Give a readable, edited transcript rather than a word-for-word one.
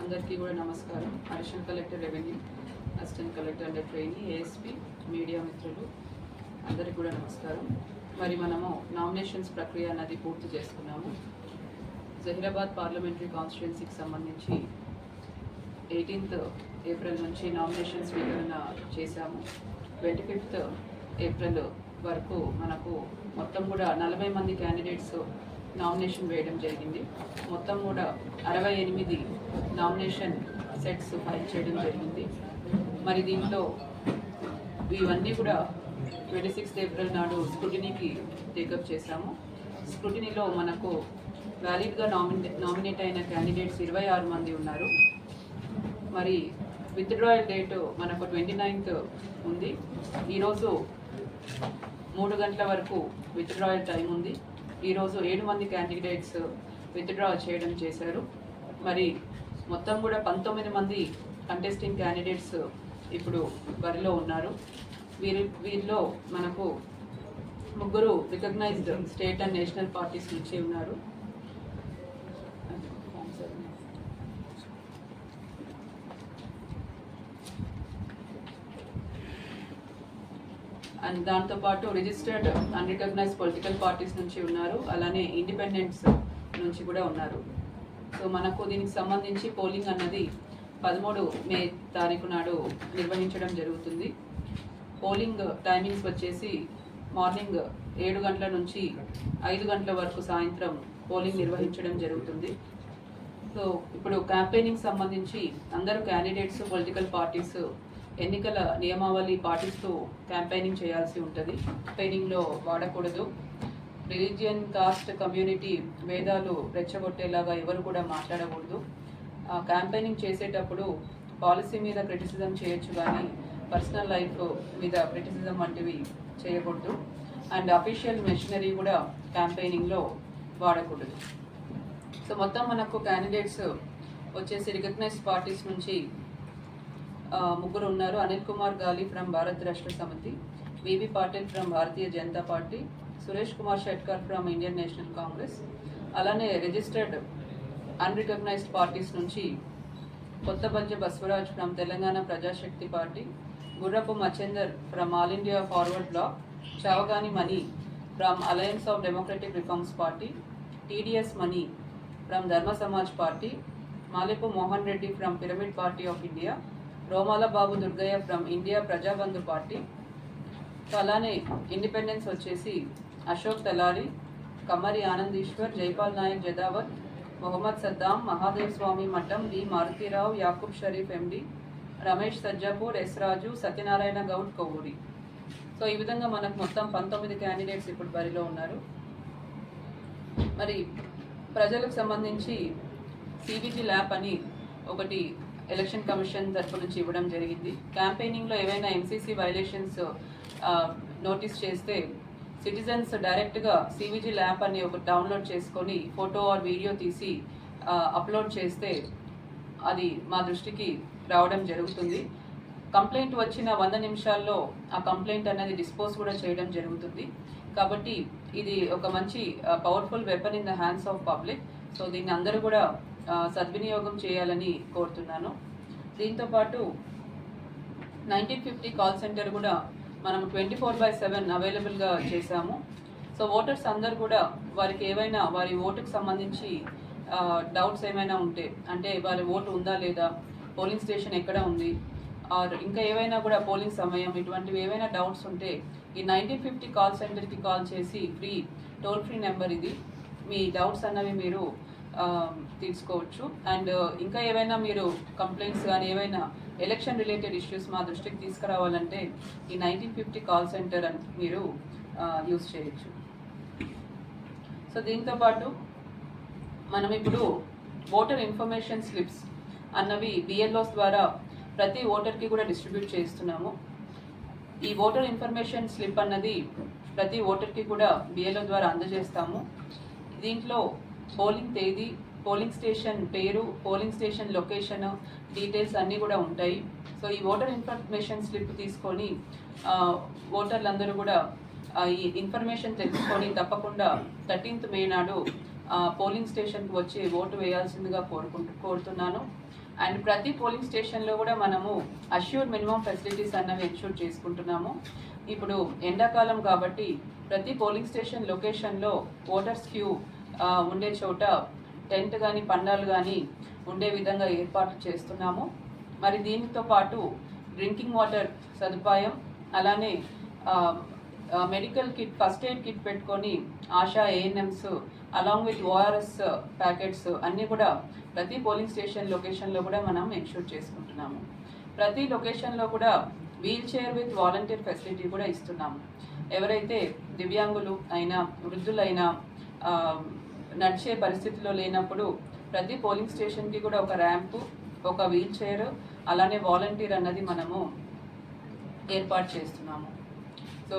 అందరికీ కూడా నమస్కారం. Additional collector revenue, assistant collector under trainee, ASP, media మిత్రులు అందరికీ కూడా నమస్కారం. మరి మనము నామినేషన్స్ ప్రక్రియ అన్నది పూర్తి చేసుకున్నాము. జహీరాబాద్ పార్లమెంటరీ కాన్స్టిట్యుయెన్సీకి సంబంధించి 18th ఏప్రిల్ నుంచి నామినేషన్ స్వీకరణ చేశాము. 25th ఏప్రిల్ వరకు మనకు మొత్తం కూడా 40 మంది క్యాండిడేట్స్ నామినేషన్ వేయడం జరిగింది. మొత్తం కూడా 68 నామినేషన్ సెట్స్ ఫైల్ చేయడం జరిగింది. మరి దీంట్లో ఇవన్నీ కూడా 26th ఏప్రిల్ నాడు స్క్రూటినీకి టేకప్ చేశాము. స్క్రూటినీలో మనకు వ్యాలిడ్గా నామినేట్ అయిన క్యాండిడేట్స్ 26 మంది ఉన్నారు. మరి విత్డ్రాయల్ డేటు మనకు 29th ఉంది. ఈరోజు 3 గంటల వరకు విత్డ్రాయల్ టైం ఉంది. ఈరోజు 7 మంది క్యాండిడేట్స్ విత్డ్రా చేయడం చేశారు. మరి మొత్తం కూడా 19 మంది కంటెస్టింగ్ క్యాండిడేట్స్ ఇప్పుడు బరిలో ఉన్నారు. వీరిలో మనకు 3 recognized state and national parties నుంచి ఉన్నారు. అండ్ దాంతోపాటు రిజిస్టర్డ్ అన్రికగ్నైజ్ పొలిటికల్ పార్టీస్ నుంచి ఉన్నారు. అలానే ఇండిపెండెంట్స్ నుంచి కూడా ఉన్నారు. సో మనకు దీనికి సంబంధించి పోలింగ్ అన్నది 13 మే తారీఖు నాడు నిర్వహించడం జరుగుతుంది. పోలింగ్ టైమింగ్స్ వచ్చేసి మార్నింగ్ 7 గంటల నుంచి 5 గంటల వరకు సాయంత్రం పోలింగ్ నిర్వహించడం జరుగుతుంది. సో ఇప్పుడు క్యాంపెయినింగ్ సంబంధించి అందరూ క్యాండిడేట్స్, పొలిటికల్ పార్టీస్ ఎన్నికల నియమావళి పాటిస్తూ క్యాంపెయినింగ్ చేయాల్సి ఉంటుంది. క్యాంపెయినింగ్లో వాడకూడదు. రిలీజియన్, కాస్ట్, కమ్యూనిటీ భేదాలు రెచ్చగొట్టేలాగా ఎవరు కూడా మాట్లాడకూడదు. క్యాంపెయినింగ్ చేసేటప్పుడు పాలసీ మీద క్రిటిసిజం చేయొచ్చు, కానీ పర్సనల్ లైఫ్ మీద క్రిటిసిజం వంటివి చేయకూడదు. అండ్ అఫీషియల్ మెషినరీ కూడా క్యాంపెయినింగ్లో వాడకూడదు. సో మొత్తం మనకు క్యాండిడేట్స్ వచ్చేసి రికగ్నైజ్డ్ పార్టీస్ నుంచి 3 ఉన్నారు. అనిల్ కుమార్ గాలి from Bharat Rashtra Samithi, VB Patil from Bharatiya Janata Party, Suresh Kumar Shetkar from Indian National Congress. అలానే రిజిస్టర్డ్ అన్రికగ్నైజ్డ్ పార్టీస్ నుంచి Kothabanja Baswaraj from Telangana Prajashakti Party, Gurrapu Machender from All India Forward Bloc, Chavagani Mani from Alliance of Democratic Reforms Party, TDS Mani from Dharma Samaj Party, Malipu Mohan Reddy from Pyramid Party of India, Romala Babu Durgaiah from India Prajabandhu Party. అలానే independents వచ్చేసి అశోక్ తలారి, కమ్మరి ఆనందీశ్వర్, జైపాల్ నాయక్ జదావత్, మొహమ్మద్ సద్దాం, మహాదేవ్ స్వామి మఠం, వి మారుతీరావు, యాకూబ్ షరీఫ్ ఎండి, Ramesh సజ్జాపూర్, yes రాజు, Satyanarayana Goud, Kovvuri. So ఈ విధంగా మనకు మొత్తం 19 candidates ఇప్పుడు బరిలో ఉన్నారు. మరి ప్రజలకు సంబంధించి సివిజీ ల్యాబ్ అని ఒకటి ఎలక్షన్ కమిషన్ తరఫు నుంచి ఇవ్వడం జరిగింది. క్యాంపెయినింగ్లో ఏవైనా ఎంసీసీ వైలేషన్స్ నోటీస్ చేస్తే సిటిజన్స్ డైరెక్ట్గా సివిజీ ల్యాబ్ అని ఒక డౌన్లోడ్ చేసుకొని ఫోటో ఆర్ వీడియో తీసి అప్లోడ్ చేస్తే అది మా దృష్టికి రావడం జరుగుతుంది. కంప్లైంట్ వచ్చిన 100 నిమిషాల్లో ఆ కంప్లైంట్ అనేది డిస్పోజ్ కూడా చేయడం జరుగుతుంది. కాబట్టి ఇది ఒక మంచి powerful weapon in the hands of public. So దీన్ని అందరూ కూడా సద్వినియోగం చేయాలని కోరుతున్నాను. దీంతోపాటు 1950 కాల్ సెంటర్ కూడా మనం 24/7 అవైలబుల్గా చేశాము. సో ఓటర్స్ అందరు కూడా వారికి ఏవైనా వారి ఓటుకు సంబంధించి డౌట్స్ ఏమైనా ఉంటే, అంటే వారి ఓటు ఉందా లేదా, పోలింగ్ స్టేషన్ ఎక్కడ ఉంది, ఆర్ ఇంకా ఏవైనా కూడా పోలింగ్ సమయం, ఇటువంటివి ఏవైనా డౌట్స్ ఉంటే ఈ 1950 కాల్ సెంటర్కి కాల్ చేసి టోల్ ఫ్రీ నెంబర్ ఇది, మీ డౌట్స్ అన్నవి మీరు తీసుకోవచ్చు. అండ్ ఇంకా ఏవైనా మీరు కంప్లైంట్స్ కానీ ఏవైనా ఎలక్షన్ రిలేటెడ్ ఇష్యూస్ మా దృష్టికి తీసుకురావాలంటే ఈ 1950 కాల్ సెంటర్ అని మీరు యూజ్ చేయొచ్చు. సో దీంతోపాటు మనం ఇప్పుడు ఓటర్ ఇన్ఫర్మేషన్ స్లిప్స్ అన్నవి బిఎల్ఓస్ ద్వారా ప్రతి ఓటర్కి కూడా డిస్ట్రిబ్యూట్ చేస్తున్నాము. ఈ ఓటర్ ఇన్ఫర్మేషన్ స్లిప్ అన్నది ప్రతి ఓటర్కి కూడా బిఎల్ఓ ద్వారా అందజేస్తాము. దీంట్లో పోలింగ్ తేదీ, పోలింగ్ స్టేషన్ పేరు, పోలింగ్ స్టేషన్ లొకేషన్ డీటెయిల్స్ అన్నీ కూడా ఉంటాయి. సో ఈ ఓటర్ ఇన్ఫర్మేషన్ స్లిప్ తీసుకొని ఓటర్లందరూ కూడా ఈ ఇన్ఫర్మేషన్ తెలుసుకొని తప్పకుండా 13th మే నాడు పోలింగ్ స్టేషన్కి వచ్చి ఓటు వేయాల్సిందిగా కోరుతున్నాను. అండ్ ప్రతి పోలింగ్ స్టేషన్లో కూడా మనము అష్యూర్ మినిమం ఫెసిలిటీస్ అన్నవి ఎన్ష్యూర్ చేసుకుంటున్నాము. ఇప్పుడు ఎండాకాలం కాబట్టి ప్రతి పోలింగ్ స్టేషన్ లొకేషన్లో ఓటర్స్ క్యూ ఉండే చోట టెంట్ కానీ పండాలు కానీ ఉండే విధంగా ఏర్పాటు చేస్తున్నాము. మరి దీనితో పాటు డ్రింకింగ్ వాటర్ సదుపాయం, అలానే medical kit, first aid kit పెట్టుకొని Asha ANMs along with ORS packets అన్నీ కూడా ప్రతి పోలింగ్ స్టేషన్ లొకేషన్లో కూడా మనం ఎన్ష్యూర్ చేసుకుంటున్నాము. ప్రతి లొకేషన్లో కూడా wheel chair with volunteer facility కూడా ఇస్తున్నాము. ఎవరైతే దివ్యాంగులు అయినా వృద్ధులైనా నడిచే పరిస్థితిలో లేనప్పుడు ప్రతి పోలింగ్ స్టేషన్కి కూడా ఒక ర్యాంపు, ఒక వీల్ చైర్, అలానే వాలంటీర్ అన్నది మనము ఏర్పాటు చేస్తున్నాము. సో